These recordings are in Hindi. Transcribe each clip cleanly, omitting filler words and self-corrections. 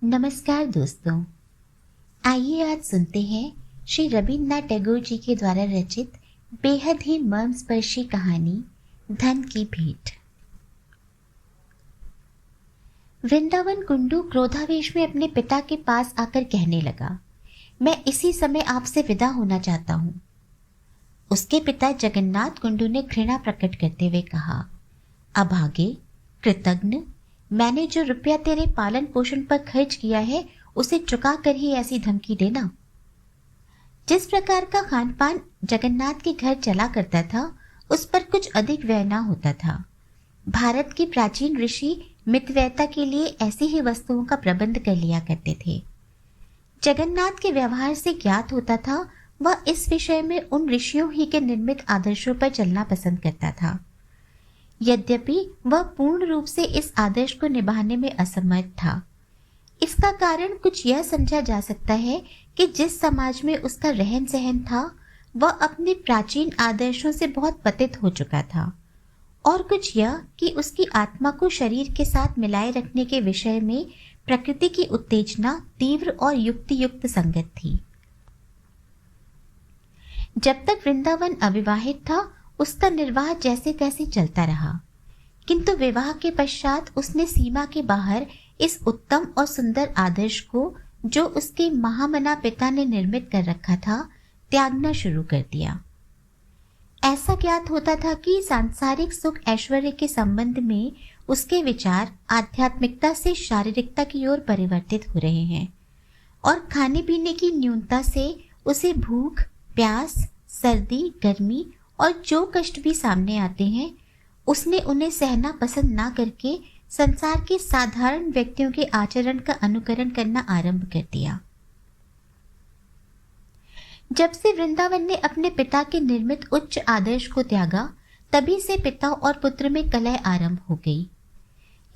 नमस्कार दोस्तों। आइए आज सुनते हैं श्री रविन्द्रनाथ टैगोर जी के द्वारा रचित बेहद ही मर्मस्पर्शी कहानी धन की भेंट। वृंदावन कुंडू क्रोधावेश में अपने पिता के पास आकर कहने लगा, मैं इसी समय आपसे विदा होना चाहता हूँ। उसके पिता जगन्नाथ कुंडू ने घृणा प्रकट करते हुए कहा, अभागे, कृतघ्न, मैंने जो रुपया तेरे पालन पोषण पर खर्च किया है उसे चुका कर ही ऐसी धमकी देना। जिस प्रकार का खान पान जगन्नाथ के घर चला करता था उस पर कुछ अधिक व्यय न होता था। भारत के प्राचीन ऋषि मितव्ययता के लिए ऐसी ही वस्तुओं का प्रबंध कर लिया करते थे। जगन्नाथ के व्यवहार से ज्ञात होता था वह इस विषय में उन ऋषियों ही के निर्मित आदर्शों पर चलना पसंद करता था। यद्यपि वह पूर्ण रूप से इस आदर्श को निभाने में असमर्थ था। इसका कारण कुछ यह समझा जा सकता है कि जिस समाज में उसका रहन सहन था वह अपने प्राचीन आदर्शों से बहुत पतित हो चुका था, और कुछ यह कि उसकी आत्मा को शरीर के साथ मिलाए रखने के विषय में प्रकृति की उत्तेजना तीव्र और युक्ति युक्त संगत थी। जब तक वृंदावन अविवाहित था उसका निर्वाह जैसे तैसे चलता रहा, किंतु विवाह के पश्चात उसने सीमा के बाहर इस उत्तम और सुंदर आदर्श को जो उसके महामना पिता ने निर्मित कर रखा था त्यागना शुरू कर दिया। ऐसा ज्ञात होता था कि सांसारिक सुख ऐश्वर्य के संबंध में उसके विचार आध्यात्मिकता से शारीरिकता की ओर परिवर्तित हो रहे हैं, और खाने पीने की न्यूनता से उसे भूख, प्यास, सर्दी, गर्मी और जो कष्ट भी सामने आते हैं उसने उन्हें सहना पसंद ना करके संसार के साधारण व्यक्तियों के आचरण का अनुकरण करना आरंभ कर दिया। जब से वृंदावन ने अपने पिता के निर्मित उच्च आदर्श को त्यागा तभी से पिता और पुत्र में कलह आरंभ हो गई।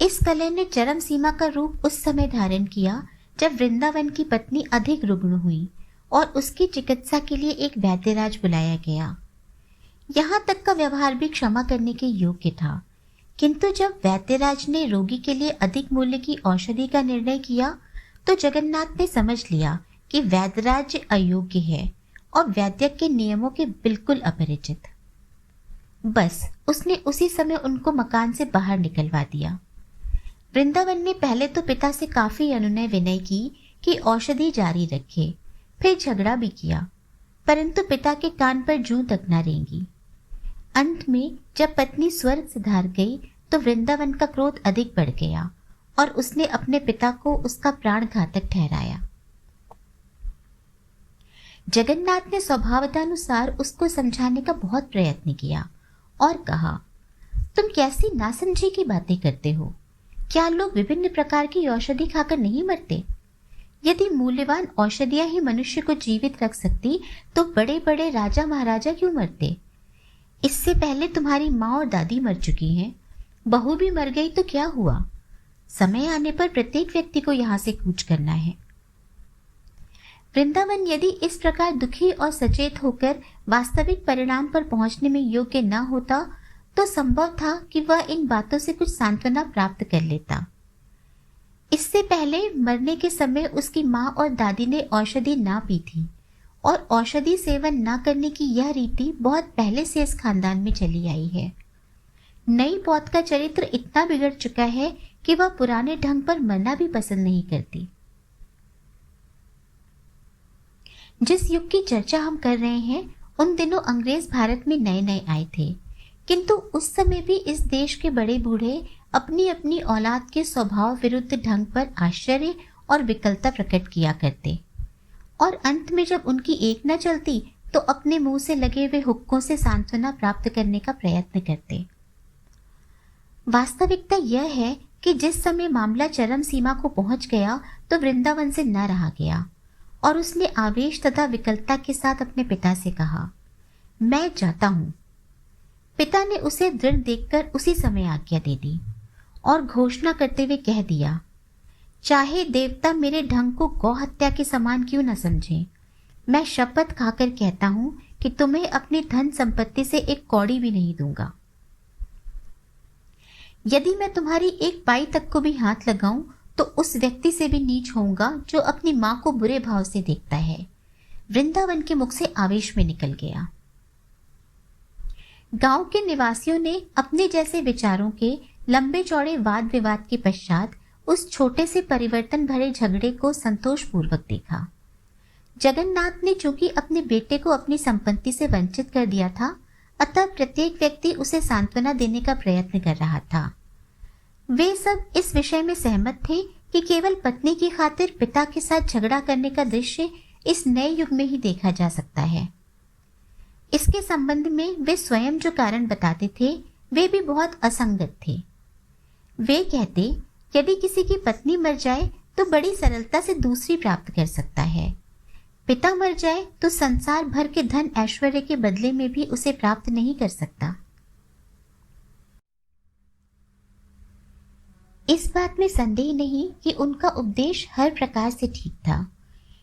इस कलह ने चरम सीमा का रूप उस समय धारण किया जब वृंदावन की पत्नी अधिक रुग्ण हुई और उसकी चिकित्सा के लिए एक वैद्यराज बुलाया गया। यहाँ तक का व्यवहार भी क्षमा करने के योग्य था, किंतु जब वैद्यराज ने रोगी के लिए अधिक मूल्य की औषधि का निर्णय किया तो जगन्नाथ ने समझ लिया कि वैद्यराज अयोग्य है और वैद्य के नियमों के बिल्कुल अपरिचित। बस उसने उसी समय उनको मकान से बाहर निकलवा दिया। वृंदावन ने पहले तो पिता से काफी अनुनय विनय की कि औषधि जारी रखे, फिर झगड़ा भी किया, परंतु पिता के कान पर जूं तक न रेंगी। अंत में जब पत्नी स्वर्ग सिधार गई तो वृंदावन का क्रोध अधिक बढ़ गया और उसने अपने पिता को उसका प्राण घातक ठहराया। जगन्नाथ ने स्वभावतानुसार उसको समझाने का बहुत प्रयत्न किया और कहा, तुम कैसी नासमझी की बातें करते हो? क्या लोग विभिन्न प्रकार की औषधि खाकर नहीं मरते? यदि मूल्यवान औषधियां ही मनुष्य को जीवित रख सकती तो बड़े बड़े राजा महाराजा क्यों मरते? इससे पहले तुम्हारी माँ और दादी मर चुकी हैं, बहू भी मर गई तो क्या हुआ? समय आने पर प्रत्येक व्यक्ति को यहाँ से कूच करना है। वृंदावन यदि इस प्रकार दुखी और सचेत होकर वास्तविक परिणाम पर पहुंचने में योग्य न होता तो संभव था कि वह इन बातों से कुछ सांत्वना प्राप्त कर लेता। इससे पहले मरने के समय उसकी माँ और दादी ने औषधि ना पी थी, और औषधि सेवन न करने की यह रीति बहुत पहले से इस खानदान में चली आई है। नई पौध का चरित्र इतना बिगड़ चुका है कि वह पुराने ढंग पर मरना भी पसंद नहीं करती। जिस युग की चर्चा हम कर रहे हैं उन दिनों अंग्रेज भारत में नए नए आए थे, किंतु उस समय भी इस देश के बड़े बूढ़े अपनी अपनी औलाद के स्वभाव विरुद्ध ढंग पर आश्चर्य और विकलता प्रकट किया करते, और अंत में जब उनकी एक न चलती तो अपने मुंह से लगे हुए हुक्कों से सांत्वना प्राप्त करने का प्रयत्न करते। वास्तविकता यह है कि जिस समय मामला चरम सीमा को पहुंच गया तो वृंदावन से न रहा गया और उसने आवेश तथा विकलता के साथ अपने पिता से कहा, मैं जाता हूं। पिता ने उसे दृढ़ देखकर उसी समय आज्ञा दे दी और घोषणा करते हुए कह दिया, चाहे देवता मेरे ढंग को गौ हत्या के समान क्यों न समझे, मैं शपथ खाकर कहता हूं कि तुम्हें अपनी धन संपत्ति से एक कौड़ी भी नहीं दूंगा। यदि मैं तुम्हारी एक पाई तक को भी हाथ लगाऊं तो उस व्यक्ति से भी नीच होऊंगा जो अपनी माँ को बुरे भाव से देखता है। वृंदावन के मुख से आवेश में निकल गया। गांव के निवासियों ने अपने जैसे विचारों के लंबे चौड़े वाद विवाद के पश्चात उस छोटे से परिवर्तन भरे झगड़े को संतोषपूर्वक देखा। जगन्नाथ ने चूंकि अपने बेटे को अपनी संपत्ति से वंचित कर दिया था, अतः प्रत्येक व्यक्ति उसे सांत्वना देने का प्रयत्न कर रहा था। वे सब इस विषय में सहमत थे कि केवल पत्नी की खातिर पिता के साथ झगड़ा करने का दृश्य इस नए युग में ही देखा जा सकता है। इसके संबंध में वे स्वयं जो कारण बताते थे वे भी बहुत असंगत थे। वे कहते, यदि किसी की पत्नी मर जाए तो बड़ी सरलता से दूसरी प्राप्त कर सकता है। पिता मर जाए तो संसार भर के धन ऐश्वर्य के बदले में भी उसे प्राप्त नहीं कर सकता। इस बात में संदेह नहीं कि उनका उपदेश हर प्रकार से ठीक था,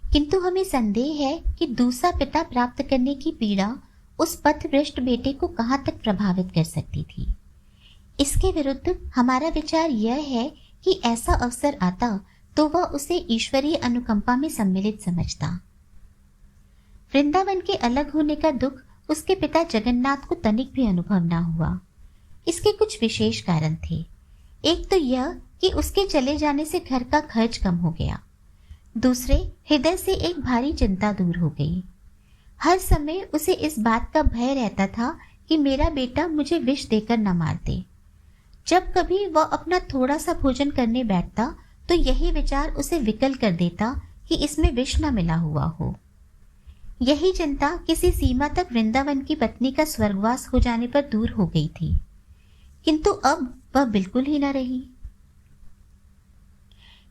किंतु हमें संदेह है कि दूसरा पिता प्राप्त करने की पीड़ा उस पथभ्रष्ट बेटे को कहाँ तक प्रभावित कर सकती थी। इसके विरुद्ध हमारा विचार यह है कि ऐसा अवसर आता तो वह उसे ईश्वरीय अनुकंपा में सम्मिलित समझता। वृंदावन के अलग होने का दुख उसके पिता जगन्नाथ को तनिक भी अनुभव न हुआ। इसके कुछ विशेष कारण थे। एक तो यह कि उसके चले जाने से घर का खर्च कम हो गया। दूसरे, हृदय से एक भारी चिंता दूर हो गई। हर समय उसे इस बात का भय रहता था कि मेरा बेटा मुझे विष देकर न मार दे। जब कभी वह अपना थोड़ा सा भोजन करने बैठता तो यही विचार उसे विकल कर देता कि इसमें विष न मिला हुआ हो। यही चिंता किसी सीमा तक वृंदावन की पत्नी का स्वर्गवास हो जाने पर दूर हो गई थी, किंतु अब वह बिल्कुल ही न रही।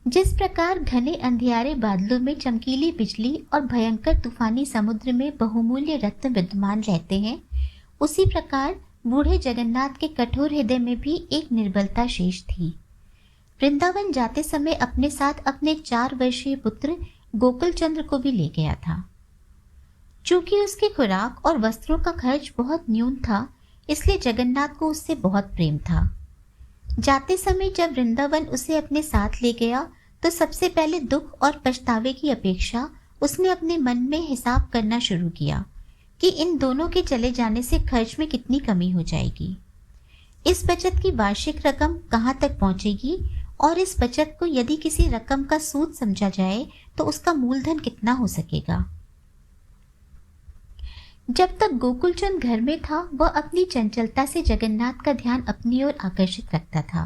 जिस प्रकार घने अंधियारे बादलों में चमकीली बिजली और भयंकर तूफानी समुद्र में बहुमूल्य रत्न विद्यमान रहते हैं, उसी प्रकार बूढ़े जगन्नाथ के कठोर हृदय में भी एक निर्बलता शेष थी। वृंदावन जाते समय अपने साथ अपने 4 वर्षीय पुत्र गोकुल चंद्र को भी ले गया था। चूंकि उसकी खुराक और वस्त्रों का खर्च बहुत न्यून था, इसलिए जगन्नाथ को उससे बहुत प्रेम था। जाते समय जब वृंदावन उसे अपने साथ ले गया तो सबसे पहले दुख और पछतावे की अपेक्षा उसने अपने मन में हिसाब करना शुरू किया कि इन दोनों के चले जाने से खर्च में कितनी कमी हो जाएगी। इस बचत की वार्षिक रकम कहाँ तक पहुंचेगी और इस बचत को यदि किसी रकम का सूद समझा जाए तो उसका मूलधन कितना हो सकेगा। जब तक गोकुलचंद घर में था वह अपनी चंचलता से जगन्नाथ का ध्यान अपनी ओर आकर्षित रखता था,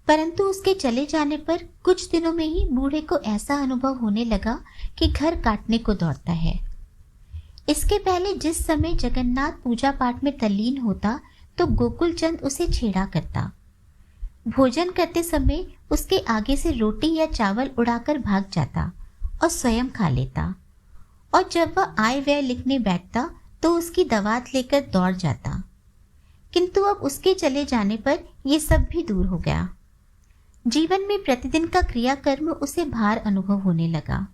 परंतु उसके चले जाने पर कुछ दिनों में ही बूढ़े को ऐसा अनुभव होने लगा कि घर काटने को दौड़ता है। इसके पहले जिस समय जगन्नाथ पूजा पाठ में तल्लीन होता तो गोकुलचंद उसे छेड़ा करता। भोजन करते समय उसके आगे से रोटी या चावल उड़ाकर भाग जाता और स्वयं खा लेता, और जब वह आय व्यय लिखने बैठता तो उसकी दवात लेकर दौड़ जाता। किंतु अब उसके चले जाने पर यह सब भी दूर हो गया। जीवन में प्रतिदिन का क्रियाकर्म उसे भार अनुभव होने लगा।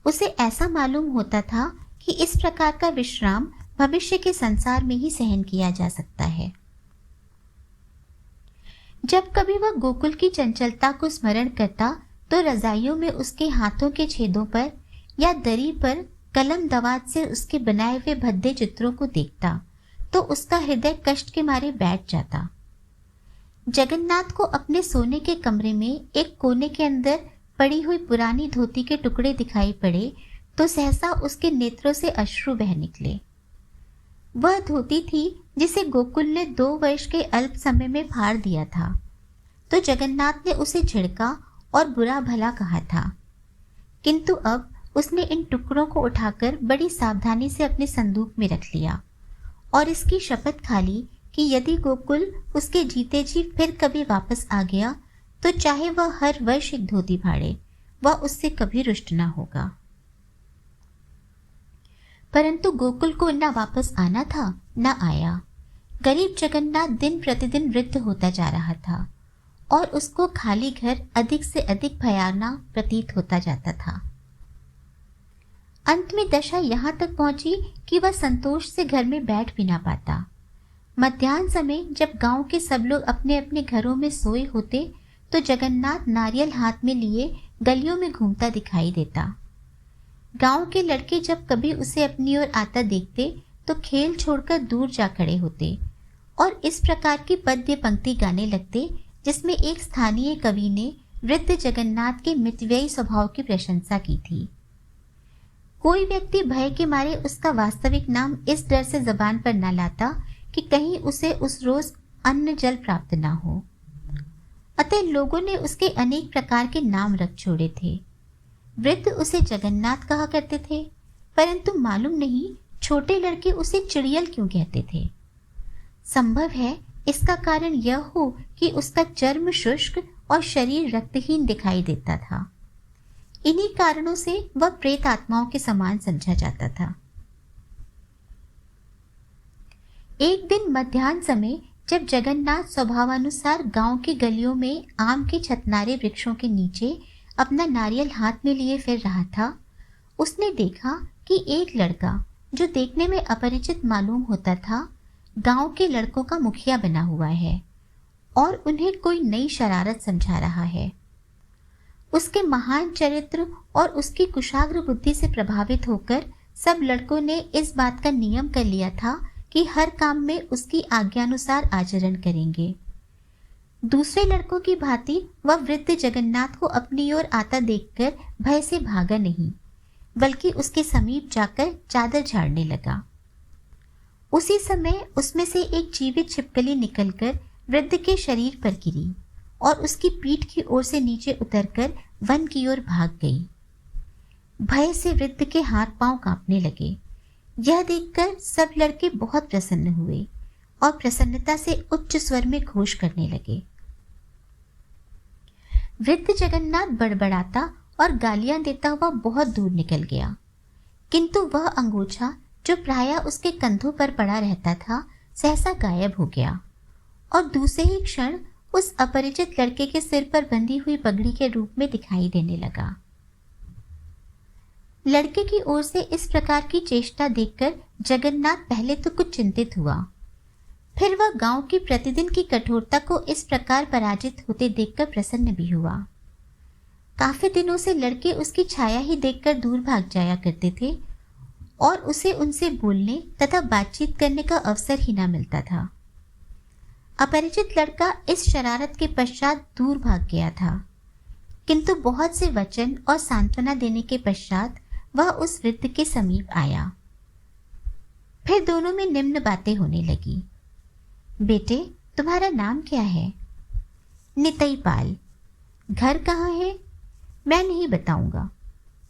उसे ऐसा मालूम होता था कि इस प्रकार का विश्राम भविष्य के संसार में ही सहन किया जा सकता है। जब कभी वह गोकुल की चंचलता को स्मरण करता तो रजाइयों में उसके हाथों के छेदों पर या दरी पर कलम दवात से उसके बनाए हुए भद्दे चित्रों को देखता तो उसका हृदय कष्ट के मारे बैठ जाता। जगन्नाथ को अपने सोने के कमरे में एक कोने के अंदर पड़ी हुई पुरानी धोती के टुकड़े दिखाई पड़े तो सहसा उसके नेत्रों से अश्रु बह निकले। वह धोती थी जिसे गोकुल ने 2 वर्ष के अल्प समय में फाड़ दिया था, तो जगन्नाथ ने उसे झिड़का और बुरा भला कहा था, किंतु अब उसने इन टुकड़ों को उठाकर बड़ी सावधानी से अपने संदूक में रख लिया और इसकी शपथ खा ली कि यदि गोकुल उसके जीते जी फिर कभी वापस आ गया तो चाहे वह हर वर्ष एक धोती फाड़े, वह उससे कभी रुष्ट न होगा। परंतु गोकुल को न वापस आना था न आया। गरीब जगन्नाथ दिन प्रतिदिन वृद्ध होता जा रहा था और उसको खाली घर अधिक से अधिक भयावना प्रतीत होता जाता था। अंत में दशा यहाँ तक पहुंची कि वह संतोष से घर में बैठ भी ना पाता। मध्याह्न समय जब गांव के सब लोग अपने अपने घरों में सोए होते तो जगन्नाथ नारियल हाथ में लिए गलियों में घूमता दिखाई देता। गांव के लड़के जब कभी उसे अपनी ओर आता देखते तो खेल छोड़कर दूर जा खड़े होते और इस प्रकार की पद्य पंक्ति गाने लगते, जिसमें एक स्थानीय कवि ने वृद्ध जगन्नाथ के मितव्ययी स्वभाव की प्रशंसा की थी। कोई व्यक्ति भय के मारे उसका वास्तविक नाम इस डर से जबान पर न लाता कि कहीं उसे उस रोज अन्न जल प्राप्त न हो। अतः लोगों ने उसके अनेक प्रकार के नाम रख छोड़े थे। वृद्ध उसे जगन्नाथ कहा करते थे, परंतु मालूम नहीं छोटे लड़के उसे चिड़ियल क्यों कहते थे। संभव है इसका कारण यह हो कि उसका चर्म शुष्क और शरीर रक्तहीन दिखाई देता था। इन्हीं कारणों से वह प्रेत आत्माओं के समान समझा जाता था। एक दिन मध्याह्न समय जब जगन्नाथ स्वभावानुसार गांव की गलियों में आम के छतनारे वृक्षों के नीचे अपना नारियल हाथ में लिए फिर रहा था, उसने देखा कि एक लड़का जो देखने में अपरिचित मालूम होता था, गांव के लड़कों का मुखिया बना हुआ है और उन्हें कोई नई शरारत समझा रहा है। उसके महान चरित्र और उसकी कुशाग्र बुद्धि से प्रभावित होकर सब लड़कों ने इस बात का नियम कर लिया था कि हर काम में उसकी आज्ञानुसार आचरण करेंगे। दूसरे लड़कों की भांति वह वृद्ध जगन्नाथ को अपनी ओर आता देखकर भय से भागा नहीं, बल्कि उसके समीप जाकर चादर झाड़ने लगा। उसी समय उसमें से एक जीवित छिपकली निकलकर वृद्ध के शरीर पर गिरी और उसकी पीठ की ओर से नीचे उतरकर वन की ओर भाग गई। भय से वृद्ध के हाथ पांव कांपने लगे। यह देखकर सब लड़के बहुत प्रसन्न हुए और प्रसन्नता से उच्च स्वर में घोष करने लगे। वृद्ध जगन्नाथ बड़बड़ाता और गालियां देता हुआ बहुत दूर निकल गया, किंतु वह अंगोछा जो प्रायः उसके कंधों पर पड़ा रहता था सहसा गायब हो गया और दूसरे ही क्षण उस अपरिचित लड़के के सिर पर बंधी हुई पगड़ी के रूप में दिखाई देने लगा। लड़के की ओर से इस प्रकार की चेष्टा देखकर जगन्नाथ पहले तो कुछ चिंतित हुआ, फिर वह गांव की प्रतिदिन की कठोरता को इस प्रकार पराजित होते देखकर प्रसन्न भी हुआ। काफी दिनों से लड़के उसकी छाया ही देखकर दूर भाग जाया करते थे और उसे उनसे बोलने तथा बातचीत करने का अवसर ही न मिलता था। अपरिचित लड़का इस शरारत के पश्चात दूर भाग गया था, किंतु बहुत से वचन और सांत्वना देने के पश्चात वह उस वृद्ध के समीप आया। फिर दोनों में निम्न बातें होने लगी। बेटे, तुम्हारा नाम क्या है? नितई पाल। घर कहाँ है? मैं नहीं बताऊंगा।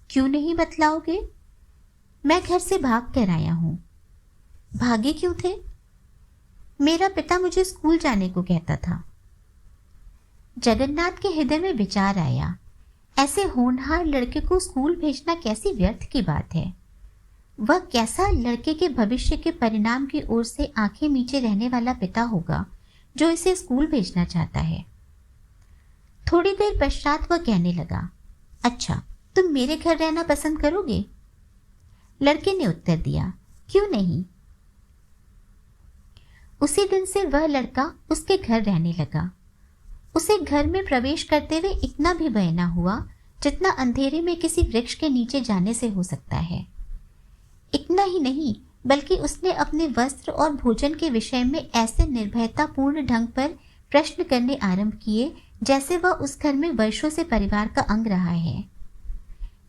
क्यों नहीं बतलाओगे? मैं घर से भाग कर आया हूं। भागे क्यों थे? मेरा पिता मुझे स्कूल जाने को कहता था। जगन्नाथ के हृदय में विचार आया, ऐसे होनहार लड़के को स्कूल भेजना कैसी व्यर्थ की बात है। वह कैसा लड़के के भविष्य के परिणाम की ओर से आंखें मीचे रहने वाला पिता होगा जो इसे स्कूल भेजना चाहता है। थोड़ी देर पश्चात वह कहने लगा, अच्छा, तुम मेरे घर रहना पसंद करोगे? लड़के ने उत्तर दिया, क्यों नहीं। उसी दिन से वह लड़का उसके घर रहने लगा। उसे घर में प्रवेश करते हुए इतना भी भय न हुआ जितना अंधेरे में किसी वृक्ष के नीचे जाने से हो सकता है। इतना ही नहीं, बल्कि उसने अपने वस्त्र और भोजन के विषय में ऐसे निर्भयतापूर्ण ढंग पर प्रश्न करने आरंभ किए जैसे वह उस घर में वर्षों से परिवार का अंग रहा है।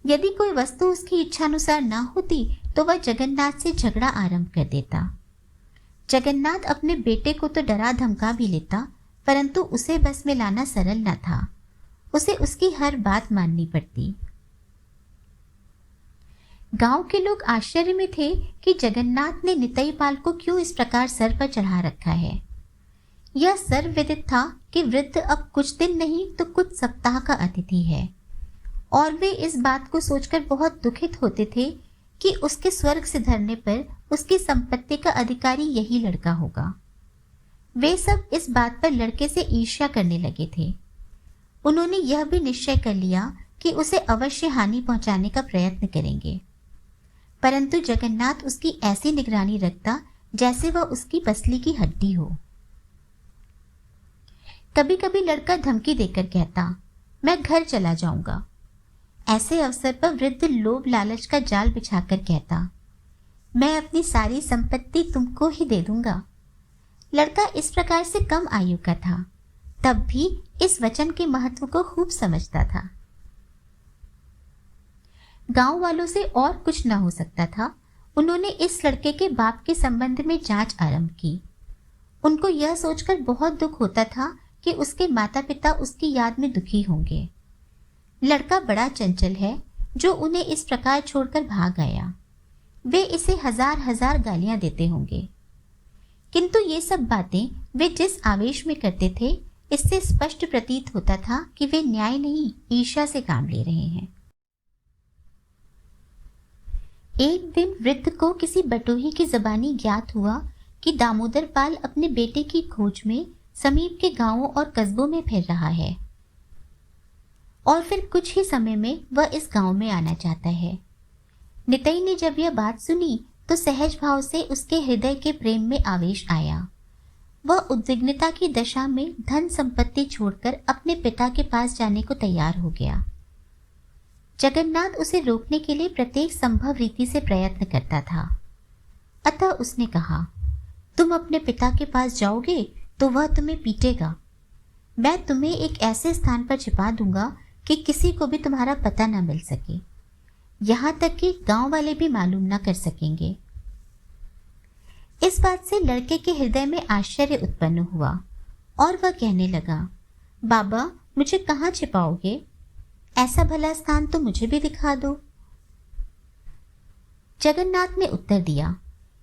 यदि कोई वस्तु उसकी इच्छानुसार न होती तो वह जगन्नाथ से झगड़ा आरंभ कर देता। जगन्नाथ अपने बेटे को तो डरा धमका भी लेता, परंतु उसे बस में लाना सरल न था। उसे उसकी हर बात माननी पड़ती। गांव के लोग आश्चर्य में थे कि जगन्नाथ ने नितई पाल को क्यों इस प्रकार सर पर चढ़ा रखा है। यह सर्वविदित था कि वृद्ध अब कुछ दिन नहीं तो कुछ सप्ताह का अतिथि है और वे इस बात को सोचकर बहुत दुखित होते थे कि उसके स्वर्ग से धरने पर उसकी संपत्ति का अधिकारी यही लड़का होगा। वे सब इस बात पर लड़के से ईर्ष्या करने लगे थे। उन्होंने यह भी निश्चय कर लिया कि उसे अवश्य हानि पहुंचाने का प्रयत्न करेंगे, परंतु जगन्नाथ उसकी ऐसी निगरानी रखता जैसे वह उसकी पसली की हड्डी हो। कभी कभी लड़का धमकी देकर कहता, मैं घर चला जाऊंगा। ऐसे अवसर पर वृद्ध लोभ लालच का जाल बिछाकर कहता, मैं अपनी सारी संपत्ति तुमको ही दे दूंगा। लड़का इस प्रकार से कम आयु का था, तब भी इस वचन के महत्व को खूब समझता था। गांव वालों से और कुछ न हो सकता था। उन्होंने इस लड़के के बाप के संबंध में जांच आरंभ की। उनको यह सोचकर बहुत दुख होता था कि उसके माता पिता उसकी याद में दुखी होंगे। लड़का बड़ा चंचल है जो उन्हें इस प्रकार छोड़कर भाग आया। वे इसे हजार हजार गालियां देते होंगे, किंतु ये सब बातें वे जिस आवेश में करते थे, इससे स्पष्ट प्रतीत होता था कि वे न्याय नहीं ईर्ष्या से काम ले रहे हैं। एक दिन वृद्ध को किसी बटोही की जबानी ज्ञात हुआ कि दामोदर पाल अपने बेटे की खोज में समीप के गांवों और कस्बों में फिर रहा है और फिर कुछ ही समय में वह इस गांव में आना चाहता है। नितई ने जब यह बात सुनी तो सहज भाव से उसके हृदय के प्रेम में आवेश आया। वह उद्विग्नता की दशा में धन संपत्ति छोड़कर अपने पिता के पास जाने को तैयार हो गया। जगन्नाथ उसे रोकने के लिए प्रत्येक संभव रीति से प्रयत्न करता था। अतः उसने कहा, तुम अपने पिता के पास जाओगे तो वह तुम्हें पीटेगा। मैं तुम्हें एक ऐसे स्थान पर छिपा दूंगा कि किसी को भी तुम्हारा पता न मिल सके, यहां तक कि गांव वाले भी मालूम न कर सकेंगे। इस बात से लड़के के हृदय में आश्चर्य उत्पन्न हुआ और वह कहने लगा, बाबा मुझे कहाँ छिपाओगे? ऐसा भला स्थान तो मुझे भी दिखा दो। जगन्नाथ ने उत्तर दिया,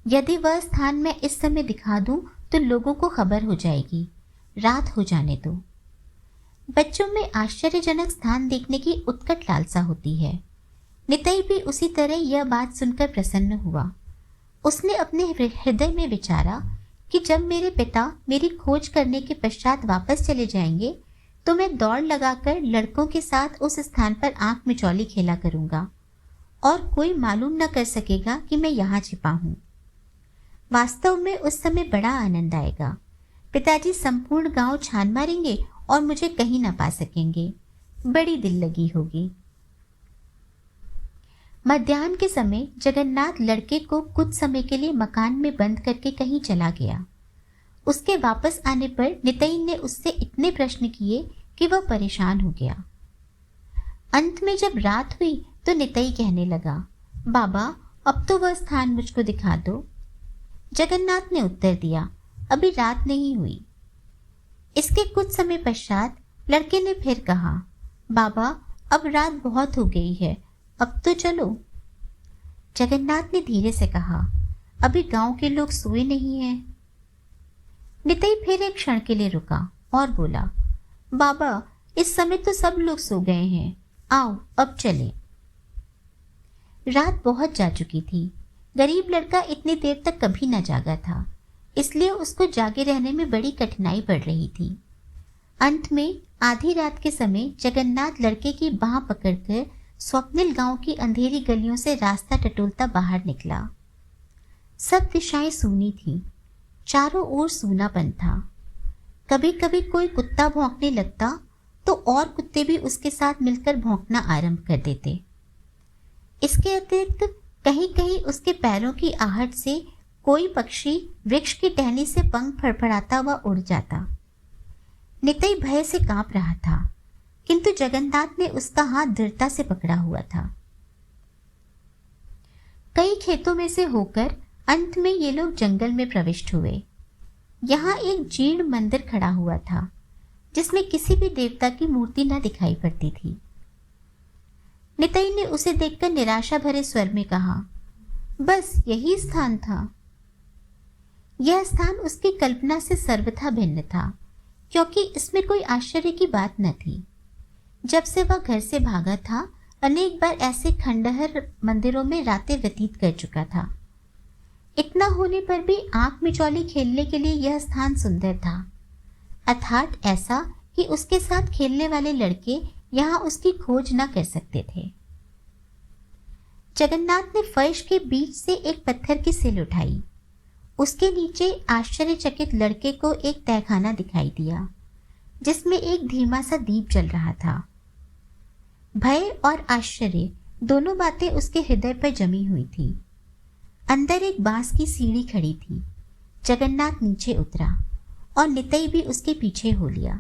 यदि वह स्थान मैं इस समय दिखा दूं तो लोगों को खबर हो जाएगी, रात हो जाने दो। बच्चों में आश्चर्यजनक स्थान देखने की उत्कट लालसा होती है। नितई भी उसी तरह यह बात सुनकर प्रसन्न हुआ। उसने अपने हृदय में विचारा कि जब मेरे पिता मेरी खोज करने के पश्चात वापस चले जाएंगे तो मैं दौड़ लगाकर लड़कों के साथ उस स्थान पर आंख मिचौली खेला करूंगा और कोई मालूम न कर सकेगा कि मैं यहाँ छिपा हूँ। वास्तव में उस समय बड़ा आनंद आएगा। पिताजी संपूर्ण गांव छान मारेंगे और मुझे कहीं न पा सकेंगे। बड़ी दिल लगी होगी। मध्याह्न के समय जगन्नाथ लड़के को कुछ समय के लिए मकान में बंद करके कहीं चला गया। उसके वापस आने पर नितई ने उससे इतने प्रश्न किए कि वह परेशान हो गया। अंत में जब रात हुई तो नितई कहने लगा, बाबा अब तो वह स्थान मुझको दिखा दो। जगन्नाथ ने उत्तर दिया, अभी रात नहीं हुई। इसके कुछ समय पश्चात लड़के ने फिर कहा, बाबा अब रात बहुत हो गई है, अब तो चलो। जगन्नाथ ने धीरे से कहा, अभी गांव के लोग सोए नहीं हैं। नितई फिर एक क्षण के लिए रुका और बोला, बाबा इस समय तो सब लोग सो गए हैं, आओ अब चलें। रात बहुत जा चुकी थी। गरीब लड़का इतनी देर तक कभी न जागा था, इसलिए उसको जागे रहने में बड़ी कठिनाई पड़ रही थी। अंत में आधी रात के समय जगन्नाथ लड़के की बांह पकड़कर स्वप्निल गांव की अंधेरी गलियों से रास्ता टटोलता बाहर निकला। सब दिशाएं सूनी थीं, चारों ओर सूनापन था। कभी कभी कोई कुत्ता भौंकने लगता तो और कुत्ते भी उसके साथ मिलकर भौंकना आरंभ कर देते। इसके अतिरिक्त कहीं कहीं उसके पैरों की आहट से कोई पक्षी वृक्ष की टहनी से पंख फड़फड़ाता हुआ उड़ जाता। नितई भय से कांप रहा था, किंतु जगन्नाथ ने उसका हाथ दृढ़ता से पकड़ा हुआ था। कई खेतों में से होकर अंत में ये लोग जंगल में प्रविष्ट हुए। यहाँ एक जीर्ण मंदिर खड़ा हुआ था, जिसमें किसी भी देवता की मूर्ति न दिखाई पड़ती थी। नितई ने उसे देखकर निराशा भरे स्वर में कहा, बस यही स्थान था। यह स्थान उसकी कल्पना से सर्वथा भिन्न था, क्योंकि इसमें कोई आश्चर्य की बात न थी। जब से वह घर से भागा था, अनेक बार ऐसे खंडहर मंदिरों में रातें व्यतीत कर चुका था। इतना होने पर भी आंख मिचौली खेलने के लिए यह स्थान सुंदर था, अर्थात ऐसा कि उसके साथ खेलने वाले लड़के यहाँ उसकी खोज न कर सकते थे। जगन्नाथ ने फर्श के बीच से एक पत्थर की सिल उठाई। उसके नीचे आश्चर्यचकित लड़के को एक तहखाना दिखाई दिया। जिसमें एक धीमा सा दीप जल रहा था। भय और आश्चर्य दोनों बातें उसके हृदय पर जमी हुई थी। अंदर एक बांस की सीढ़ी खड़ी थी। जगन्नाथ नीचे उतरा और नितई भी उसके पीछे हो लिया।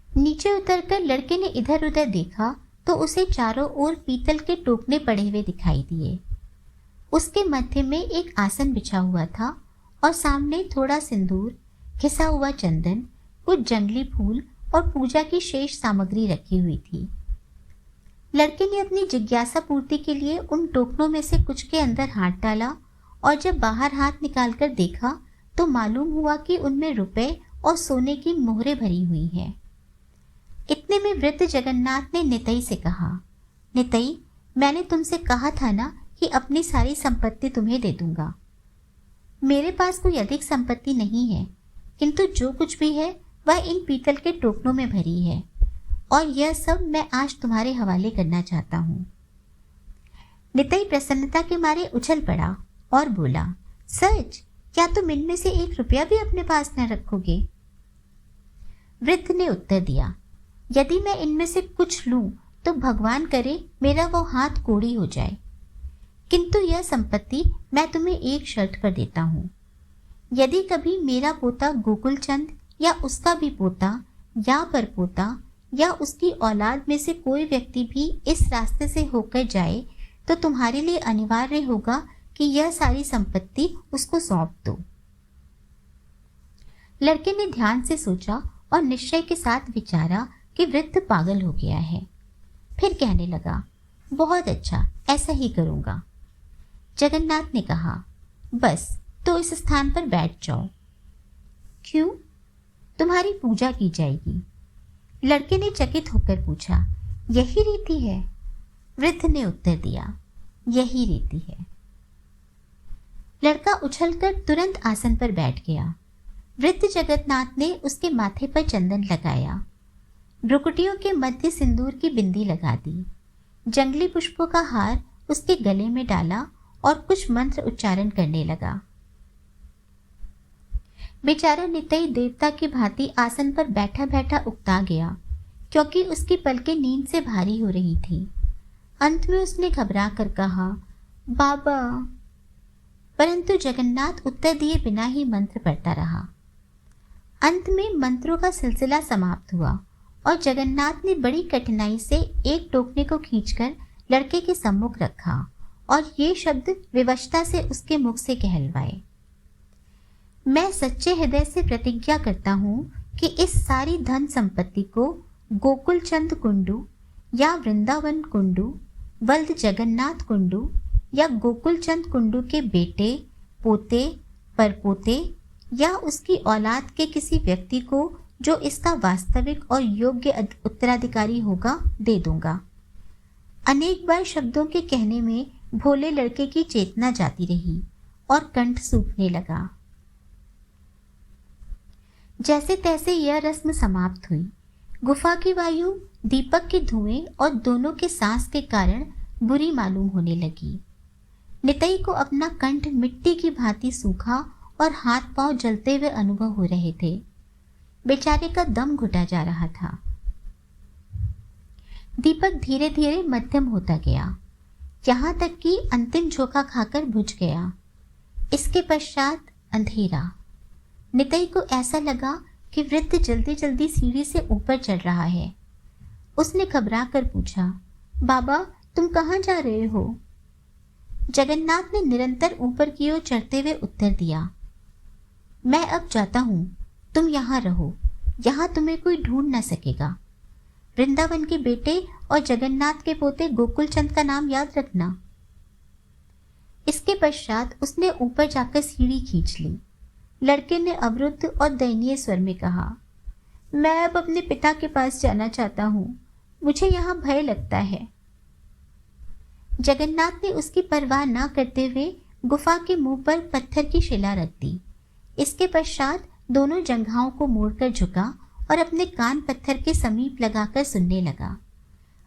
नीचे उतरकर लड़के ने इधर उधर देखा तो उसे चारों ओर पीतल के टोकने पड़े हुए दिखाई दिए। उसके मध्य में एक आसन बिछा हुआ था और सामने थोड़ा सिंदूर, घिसा हुआ चंदन, कुछ जंगली फूल और पूजा की शेष सामग्री रखी हुई थी। लड़के ने अपनी जिज्ञासा पूर्ति के लिए उन टोकनों में से कुछ के अंदर हाथ डाला और जब बाहर हाथ निकालकर देखा तो मालूम हुआ कि उनमें रुपए और सोने की मोहरें भरी हुई हैं। इतने में वृद्ध जगन्नाथ ने नितई से कहा, नितई, मैंने तुमसे कहा था ना कि अपनी सारी संपत्ति तुम्हें दे दूंगा। मेरे पास कोई अधिक संपत्ति नहीं है, किंतु जो कुछ भी है वह इन पीतल के टोकनों में भरी है और यह सब मैं आज तुम्हारे हवाले करना चाहता हूँ। नितई प्रसन्नता के मारे उछल पड़ा और बोला, सच? क्या तुम इनमें से 1 रुपया भी अपने पास न रखोगे? वृद्ध ने उत्तर दिया, यदि मैं इनमें से कुछ लूं तो भगवान करे मेरा वो हाथ कोड़ी हो जाए, किंतु यह संपत्ति मैं तुम्हें एक शर्त पर देता हूँ। यदि कभी मेरा पोता गोकुलचंद या उसका भी पोता या परपोता या उसकी औलाद में से कोई व्यक्ति भी इस रास्ते से होकर जाए तो तुम्हारे लिए अनिवार्य होगा कि यह सारी संपत्ति उसको सौंप दो। लड़के ने ध्यान से सोचा और निश्चय के साथ विचारा कि वृद्ध पागल हो गया है। फिर कहने लगा, बहुत अच्छा, ऐसा ही करूंगा। जगन्नाथ ने कहा, बस तो इस स्थान पर बैठ जाओ। क्यों? तुम्हारी पूजा की जाएगी। लड़के ने चकित होकर पूछा, यही रीति है? वृद्ध ने उत्तर दिया, यही रीति है। लड़का उछलकर तुरंत आसन पर बैठ गया। वृद्ध जगन्नाथ ने उसके माथे पर चंदन लगाया, भ्रुकुटियों के मध्य सिंदूर की बिंदी लगा दी, जंगली पुष्पों का हार उसके गले में डाला और कुछ मंत्र उच्चारण करने लगा। बेचारा नितई देवता की भांति आसन पर बैठा बैठा उकता गया, क्योंकि उसकी पलकें नींद से भारी हो रही थी। अंत में उसने घबरा कर कहा, बाबा। परंतु जगन्नाथ उत्तर दिए बिना ही मंत्र पढ़ता रहा। अंत में मंत्रों का सिलसिला समाप्त हुआ और जगन्नाथ ने बड़ी कठिनाई से एक टोकने को खींचकर लड़के के सम्मुख रखा और ये शब्द विवशता से उसके मुख से कहलवाए, मैं सच्चे हृदय से प्रतिज्ञा करता हूँ कि इस सारी धन संपत्ति को गोकुलचंद कुंडू या वृंदावन कुंडू, वल्द जगन्नाथ कुंडू या गोकुलचंद कुंडू के बेटे, पोते, परपोते या उसकी औलाद के किसी व्यक्ति को जो इसका वास्तविक और योग्य उत्तराधिकारी होगा दे दूंगा। अनेक बार शब्दों के कहने में भोले लड़के की चेतना जाती रही और कंठ सूखने लगा। जैसे तैसे यह रस्म समाप्त हुई। गुफा की वायु दीपक के धुएं और दोनों के सांस के कारण बुरी मालूम होने लगी। नितई को अपना कंठ मिट्टी की भांति सूखा और हाथ पांव जलते हुए अनुभव हो रहे थे। बेचारे का दम घुटा जा रहा था। दीपक धीरे धीरे मध्यम होता गया, यहाँ तक कि अंतिम झोंका खाकर बुझ गया। इसके पश्चात अंधेरा। नितई को ऐसा लगा कि वृद्ध जल्दी जल्दी सीढ़ी से ऊपर चढ़ रहा है। उसने घबरा कर पूछा, बाबा, तुम कहाँ जा रहे हो? जगन्नाथ ने निरंतर ऊपर की ओर चढ़ते हुए उत्तर दिया, मैं अब जाता हूँ, तुम यहाँ रहो, यहाँ तुम्हें कोई ढूंढ न सकेगा। वृंदावन के बेटे और जगन्नाथ के पोते गोकुलचंद का नाम याद रखना। इसके पश्चात उसने ऊपर जाकर सीढ़ी खींच ली। लड़के ने अवरुद्ध और दयनीय स्वर में कहा, मैं अब अपने पिता के पास जाना चाहता हूँ, मुझे यहाँ भय लगता है। जगन्नाथ ने उसकी परवाह न करते हुए गुफा के मुंह पर पत्थर की शिला रख दी। इसके पश्चात दोनों जंघाओं को मोड़कर झुका और अपने कान पत्थर के समीप लगाकर सुनने लगा।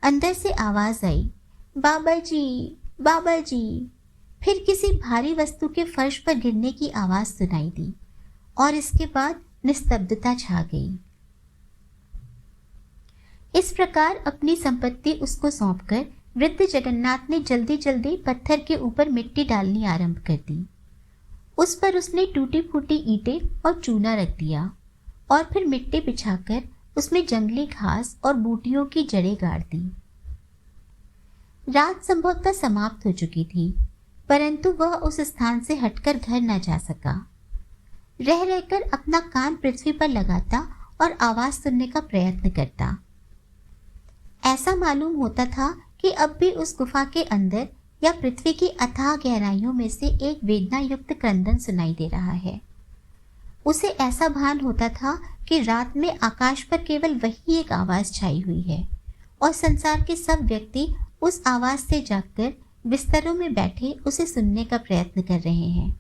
अंदर से आवाज आई, बाबा जी, बाबा जी। फिर किसी भारी वस्तु के फर्श पर गिरने की आवाज सुनाई दी और इसके बाद निस्तब्धता छा गई। इस प्रकार अपनी संपत्ति उसको सौंपकर वृद्ध जगन्नाथ ने जल्दी जल्दी पत्थर के ऊपर मिट्टी डालनी आरंभ कर दी। उस पर उसने टूटी फूटी ईंटें और चूना रख दिया और फिर मिट्टी बिछाकर उसमें जंगली घास और बूटियों की जड़ें गाड़ दी। रात संभवतः समाप्त हो चुकी थी, परंतु वह उस स्थान से हटकर घर न जा सका। रह रहकर अपना कान पृथ्वी पर लगाता और आवाज सुनने का प्रयत्न करता। ऐसा मालूम होता था कि अब भी उस गुफा के अंदर या पृथ्वी की अथाह गहराइयों में से एक वेदना युक्त क्रंदन सुनाई दे रहा है। उसे ऐसा भान होता था कि रात में आकाश पर केवल वही एक आवाज छाई हुई है और संसार के सब व्यक्ति उस आवाज से जागकर बिस्तरों में बैठे उसे सुनने का प्रयत्न कर रहे हैं।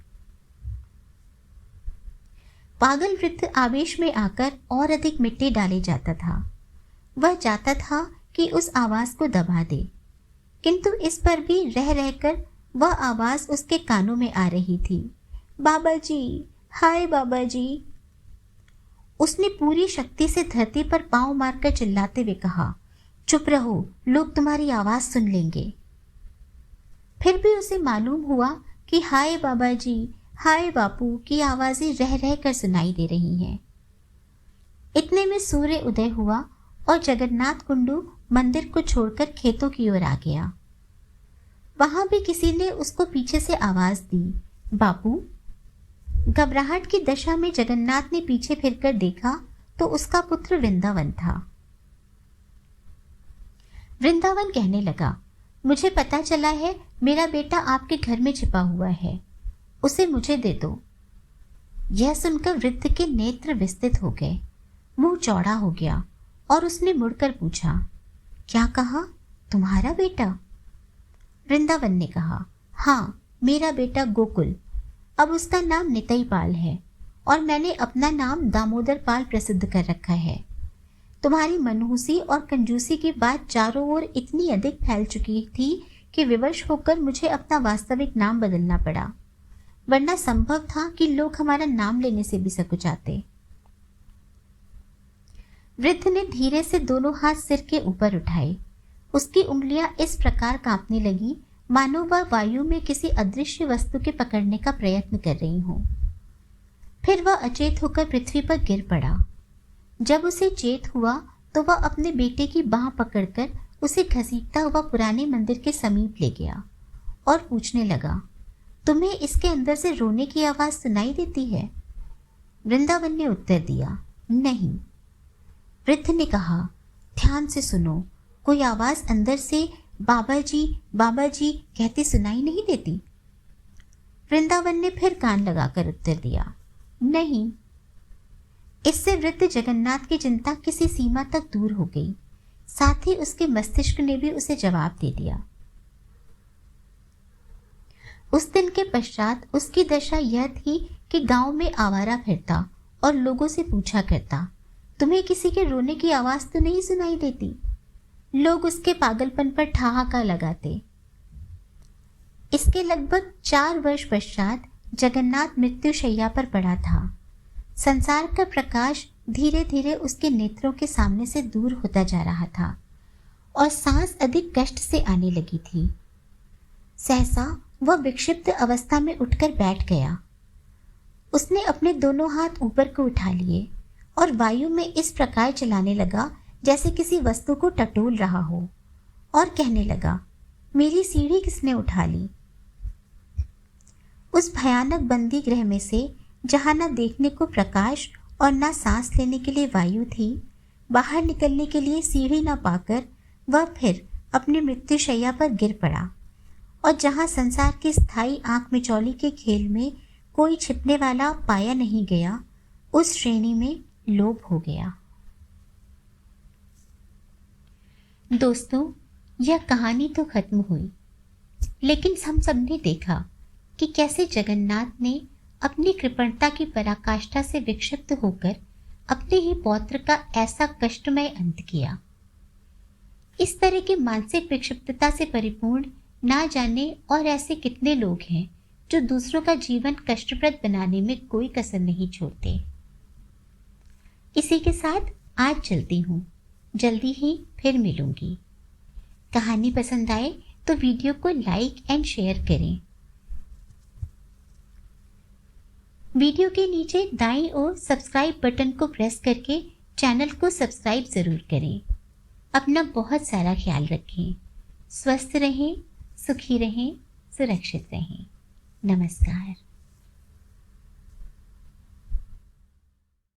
पागल वृद्ध आवेश में आकर और अधिक मिट्टी डाले जाता था। वह चाहता था कि उस आवाज को दबा दे, किंतु इस पर भी रह रहकर वह आवाज उसके कानों में आ रही थी। बाबा जी, हाय बाबा जी। उसने पूरी शक्ति से धरती पर पांव मारकर चिल्लाते हुए कहा, चुप रहो, लोग तुम्हारी आवाज सुन लेंगे। फिर भी उसे मालूम हुआ कि हाय बाबा जी, हाय बापू की आवाजें रह रह कर सुनाई दे रही हैं। इतने में सूर्य उदय हुआ और जगन्नाथ कुंडू मंदिर को छोड़कर खेतों की ओर आ गया। वहां भी किसी ने उसको पीछे से आवाज दी, बापू। घबराहट की दशा में जगन्नाथ ने पीछे फिरकर देखा तो उसका पुत्र वृंदावन था। वृंदावन कहने लगा, मुझे पता चला है मेरा बेटा आपके घर में छिपा हुआ है, उसे मुझे दे दो। यह सुनकर वृद्ध के नेत्र विस्तृत हो गए, मुंह चौड़ा हो गया और उसने मुड़कर पूछा, क्या कहा, तुम्हारा बेटा? वृंदावन ने कहा, हाँ, मेरा बेटा गोकुल। अब उसका नाम निताई पाल है और मैंने अपना नाम दामोदर पाल प्रसिद्ध कर रखा है। तुम्हारी मनहूसी और कंजूसी की बात चारों ओर इतनी अधिक फैल चुकी थी कि विवश होकर मुझे अपना वास्तविक नाम बदलना पड़ा, वरना संभव था कि लोग हमारा नाम लेने से भी सकुचाते। वृद्ध ने धीरे से दोनों हाथ सिर के ऊपर उठाए। उसकी उंगलियां इस प्रकार कांपने लगी मानो वह वायु में किसी अदृश्य वस्तु के पकड़ने का प्रयत्न कर रही हो। फिर वह अचेत होकर पृथ्वी पर गिर पड़ा। जब उसे चेत हुआ तो वह अपने बेटे की बाह पकड़कर उसे घसीटता हुआ पुराने मंदिर के समीप ले गया और पूछने लगा, तुम्हें इसके अंदर से रोने की आवाज सुनाई देती है? वृंदावन ने उत्तर दिया, नहीं। वृद्ध ने कहा, ध्यान से सुनो, कोई आवाज अंदर से बाबा जी कहती सुनाई नहीं देती? वृंदावन ने फिर कान लगाकर उत्तर दिया, नहीं। इससे वृद्ध जगन्नाथ की चिंता किसी सीमा तक दूर हो गई। साथ ही उसके मस्तिष्क ने भी उसे जवाब दे दिया। उस दिन के पश्चात उसकी दशा यह थी कि गांव में आवारा फिरता और लोगों से पूछा करता, तुम्हें किसी के रोने की आवाज तो नहीं सुनाई देती? लोग उसके पागलपन पर ठहाका लगाते। इसके लगभग 4 वर्ष पश्चात जगन्नाथ मृत्युशैया पर पड़ा था। संसार का प्रकाश धीरे धीरे उसके नेत्रों के सामने से दूर होता जा रहा था और सांस अधिक कष्ट से आने लगी थी। सहसा वह विक्षिप्त अवस्था में उठकर बैठ गया। उसने अपने दोनों हाथ ऊपर को उठा लिए और वायु में इस प्रकार चलाने लगा जैसे किसी वस्तु को टटोल रहा हो और कहने लगा, मेरी सीढ़ी किसने उठा ली? उस भयानक बंदी गृह में से, जहां न देखने को प्रकाश और न सांस लेने के लिए वायु थी, बाहर निकलने के लिए सीढ़ी न पाकर वह फिर अपनी मृत्युशैया पर गिर पड़ा और जहां संसार की स्थायी आंख मिचौली के खेल में कोई छिपने वाला पाया नहीं गया, उस श्रेणी में लोप हो गया। दोस्तों, यह कहानी तो खत्म हुई, लेकिन हम सबने देखा कि कैसे जगन्नाथ ने अपनी कृपणता की पराकाष्ठा से विक्षिप्त होकर अपने ही पौत्र का ऐसा कष्टमय अंत किया। इस तरह की मानसिक विक्षिप्तता से परिपूर्ण ना जाने और ऐसे कितने लोग हैं जो दूसरों का जीवन कष्टप्रद बनाने में कोई कसर नहीं छोड़ते। इसी के साथ आज चलती हूँ, जल्दी ही फिर मिलूंगी। कहानी पसंद आए तो वीडियो को लाइक एंड शेयर करें। वीडियो के नीचे दाईं ओर सब्सक्राइब बटन को प्रेस करके चैनल को सब्सक्राइब ज़रूर करें। अपना बहुत सारा ख्याल रखें। स्वस्थ रहें, सुखी रहें, सुरक्षित रहें। नमस्कार।